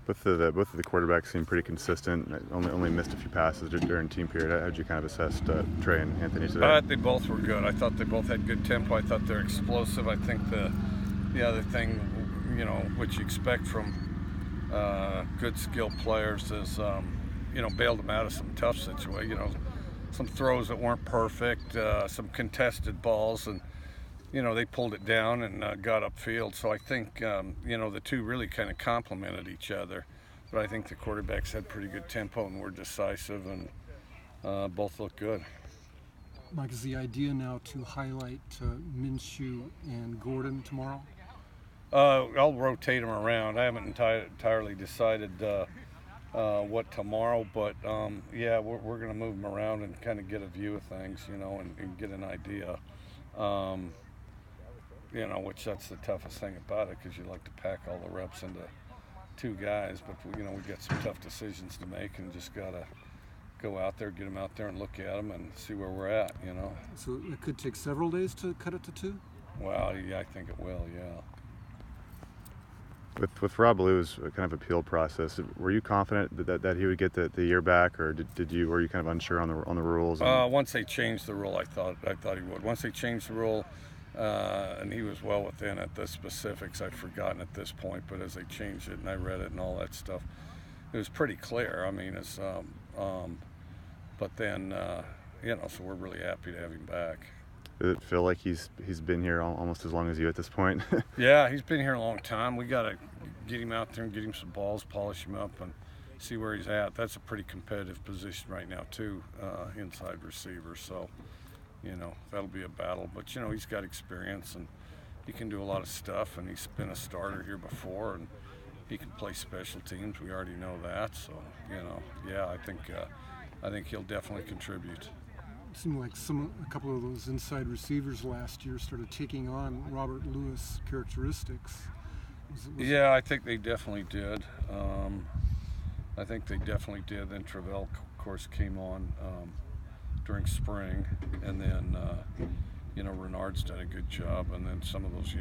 Both of the quarterbacks seem pretty consistent. Only missed a few passes during team period. How did you kind of assess Trey and Anthony today? They both were good. I thought they both had good tempo. I thought they're explosive. I think the other thing, which you expect from good skilled players is, bailed them out of some tough situations. Some throws that weren't perfect, some contested balls, and they pulled it down and got upfield. So I think, the two really kind of complemented each other. But I think the quarterbacks had pretty good tempo and were decisive, and both looked good. Mike, is the idea now to highlight Minshew and Gordon tomorrow? I'll rotate them around. I haven't entirely decided what tomorrow, but we're going to move them around and kind of get a view of things, and get an idea. Which that's the toughest thing about it, because you like to pack all the reps into two guys, but we got some tough decisions to make, and just gotta go out there, get them out there, and look at them and see where we're at. So it could take several days to cut it to two. Well, yeah, I think it will. Yeah. With Rob Lou's kind of appeal process, were you confident that he would get the year back, or were you kind of unsure on the rules? Once they changed the rule, I thought he would. Once they changed the rule, and he was well within it. The specifics I'd forgotten at this point, but as they changed it and I read it and all that stuff, it was pretty clear. I mean, it's but then so we're really happy to have him back. Does it feel like he's been here almost as long as you at this point? Yeah, he's been here a long time. We got to get him out there and get him some balls, polish him up, and see where he's at. That's a pretty competitive position right now too, inside receiver. So, that'll be a battle. But he's got experience and he can do a lot of stuff, and he's been a starter here before, and he can play special teams. We already know that. So, I think he'll definitely contribute. It seemed like a couple of those inside receivers last year started taking on Robert Lewis characteristics. Yeah, I think they definitely did. Then Travell, of course, came on during spring, and then Renard's done a good job, and then some of those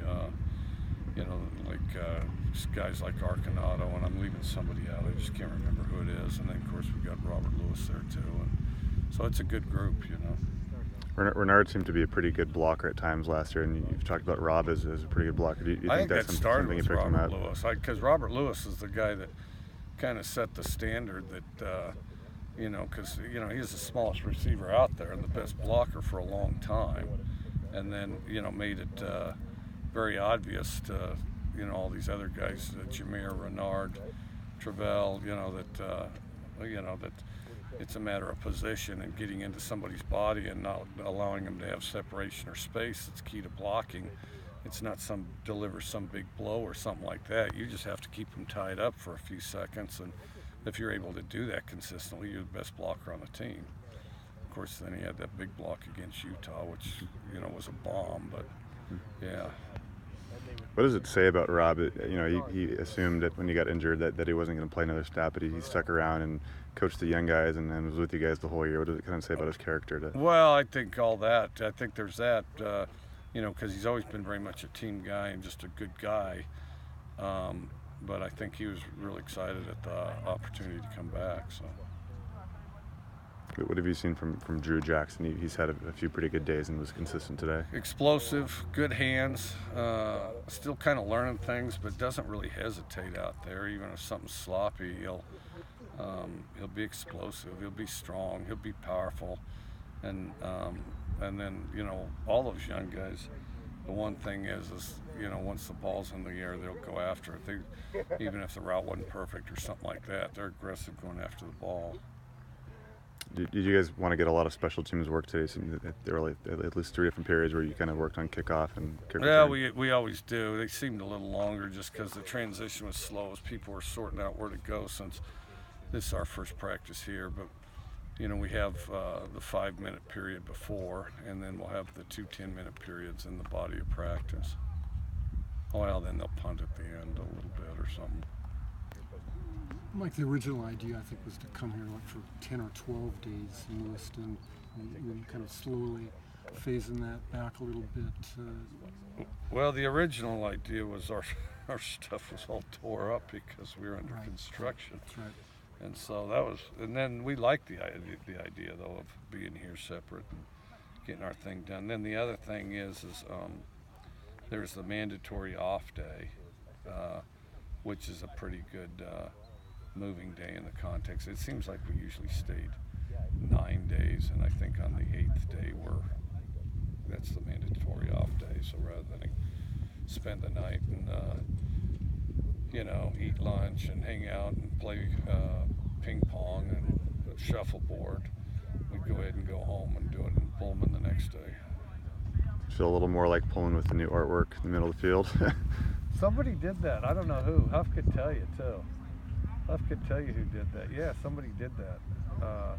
guys like Arcanato, and I'm leaving somebody out. I just can't remember who it is. And then of course we got Robert Lewis there too, and so it's a good group, Renard seemed to be a pretty good blocker at times last year, and you've talked about Rob as a pretty good blocker. Do you I think that's that started something with you picked him Robert up? Lewis, because Robert Lewis is the guy that kind of set the standard that, because he's the smallest receiver out there and the best blocker for a long time, and then made it very obvious to all these other guys, Jameer, Renard, Travell, that it's a matter of position and getting into somebody's body and not allowing them to have separation or space. It's key to blocking. It's not deliver some big blow or something like that. You just have to keep them tied up for a few seconds, and if you're able to do that consistently, you're the best blocker on the team. Of course, then he had that big block against Utah, which was a bomb. But yeah. What does it say about Rob? He assumed that when he got injured that he wasn't going to play another snap, but he stuck around and coached the young guys and was with you guys the whole year. What does it kind of say about his character? Well, I think all that. I think there's that, because he's always been very much a team guy and just a good guy. But I think he was really excited at the opportunity to come back. So. What have you seen from Drew Jackson? He's had a few pretty good days and was consistent today. Explosive, good hands, still kind of learning things, but doesn't really hesitate out there. Even if something's sloppy, he'll be explosive. He'll be strong. He'll be powerful, and then all those young guys. The one thing is once the ball's in the air, they'll go after it. Even if the route wasn't perfect or something like that, they're aggressive going after the ball. Did you guys want to get a lot of special teams work today? So there were at least 3 different periods where you kind of worked on kickoff and kick return. Yeah, we always do. They seemed a little longer just because the transition was slow as people were sorting out where to go, since this is our first practice here. But we have the 5-minute period before, and then we'll have the 2 10-minute periods in the body of practice. Well, then they'll punt at the end a little bit or something. Mike, the original idea, I think, was to come here for 10 or 12 days in Lewiston, and kind of slowly phasing that back a little bit. Well, the original idea was our stuff was all tore up because we were under Right. construction. That's right. And so that was, and then we liked the idea though of being here separate and getting our thing done. Then the other thing is there's the mandatory off day, which is a pretty good moving day in the context. It seems like we usually stayed 9 days, and I think on the 8th day that's the mandatory off day. So rather than spend the night and eat lunch and hang out and play ping pong and shuffleboard, we'd go ahead and go home and do it in Pullman the next day. Feel a little more like pulling with the new artwork in the middle of the field. Somebody did that. I don't know who. Huff could tell you too. Huff could tell you who did that. Yeah, somebody did that.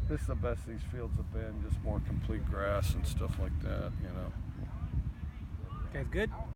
This is the best these fields have been. Just more complete grass and stuff like that. Guys, good.